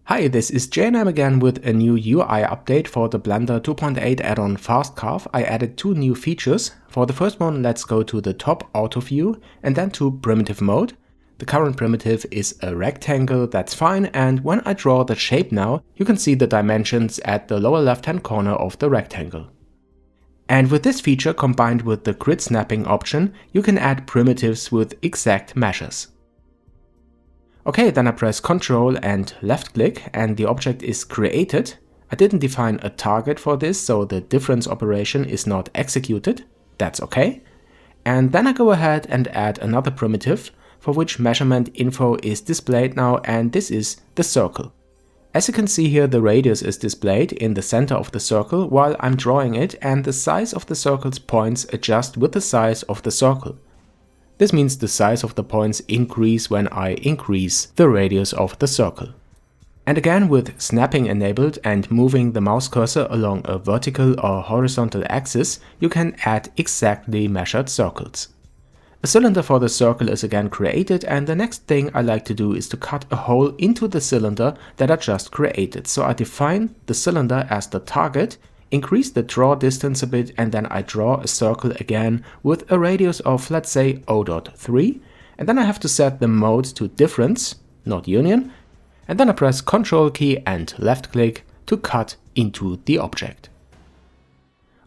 Hi, this is JNM again with a new UI update for the Blender 2.8 add-on Fast Carve. I added two new features. For the first one, let's go to the top auto view and then to primitive mode. The current primitive is a rectangle, that's fine, and when I draw the shape now, you can see the dimensions at the lower left-hand corner of the rectangle. And with this feature combined with the grid snapping option, you can add primitives with exact measures. Okay, then I press Ctrl and left click and the object is created. I didn't define a target for this, so the difference operation is not executed. That's okay. And then I go ahead and add another primitive for which measurement info is displayed now, and this is the circle. As you can see here, the radius is displayed in the center of the circle while I'm drawing it, and the size of the circle's points adjust with the size of the circle. This means the size of the points increase when I increase the radius of the circle. And again, with snapping enabled and moving the mouse cursor along a vertical or horizontal axis, you can add exactly measured circles. A cylinder for the circle is again created, and the next thing I like to do is to cut a hole into the cylinder that I just created. So I define the cylinder as the target, increase the draw distance a bit, and then I draw a circle again with a radius of, let's say, 0.3, and then I have to set the mode to difference, not union, and then I press Ctrl key and left click to cut into the object.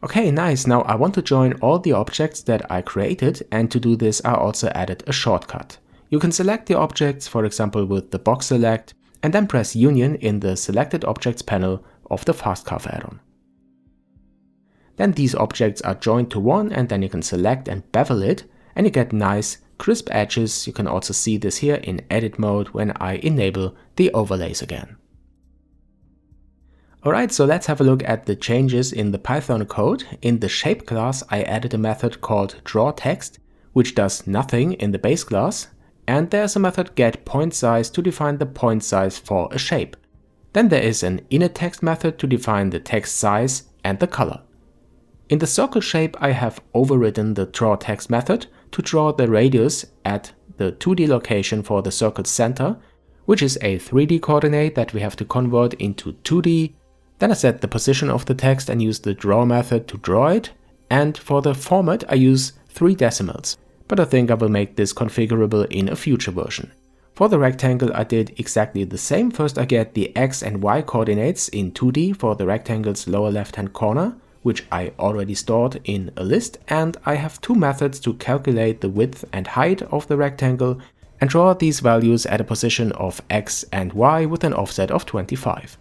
Okay, nice. Now I want to join all the objects that I created, and to do this I also added a shortcut. You can select the objects, for example with the box select, and then press Union in the Selected Objects panel of the Fast Carve add-on. Then these objects are joined to one, and then you can select and bevel it, and you get nice crisp edges. You can also see this here in edit mode when I enable the overlays again. Alright, so let's have a look at the changes in the Python code. In the shape class I added a method called drawText, which does nothing in the base class, and there's a method getPointSize to define the point size for a shape. Then there is an initText method to define the text size and the color. In the circle shape I have overridden the drawText method to draw the radius at the 2D location for the circle's center, which is a 3D coordinate that we have to convert into 2D. Then I set the position of the text and use the draw method to draw it, and for the format I use 3 decimals, but I think I will make this configurable in a future version. For the rectangle I did exactly the same. First I get the X and Y coordinates in 2D for the rectangle's lower left hand corner, which I already stored in a list, and I have 2 methods to calculate the width and height of the rectangle and draw these values at a position of X and Y with an offset of 25.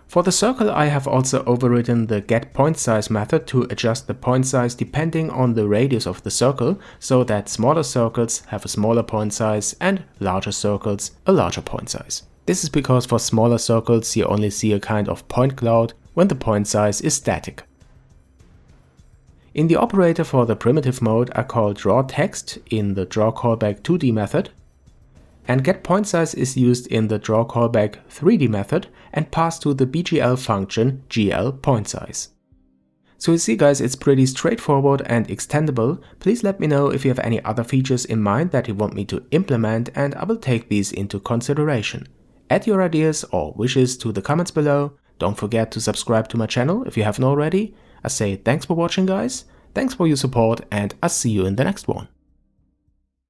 For the circle I have also overridden the getPointSize method to adjust the point size depending on the radius of the circle, so that smaller circles have a smaller point size and larger circles a larger point size. This is because for smaller circles you only see a kind of point cloud when the point size is static. In the operator for the primitive mode I call drawText in the drawCallback2D method, and getPointSize is used in the drawCallback3D method and passed to the BGL function glPointSize. So you see guys, it's pretty straightforward and extendable. Please let me know if you have any other features in mind that you want me to implement, and I will take these into consideration. Add your ideas or wishes to the comments below. Don't forget to subscribe to my channel if you haven't already. I say thanks for watching guys, thanks for your support, and I'll see you in the next one.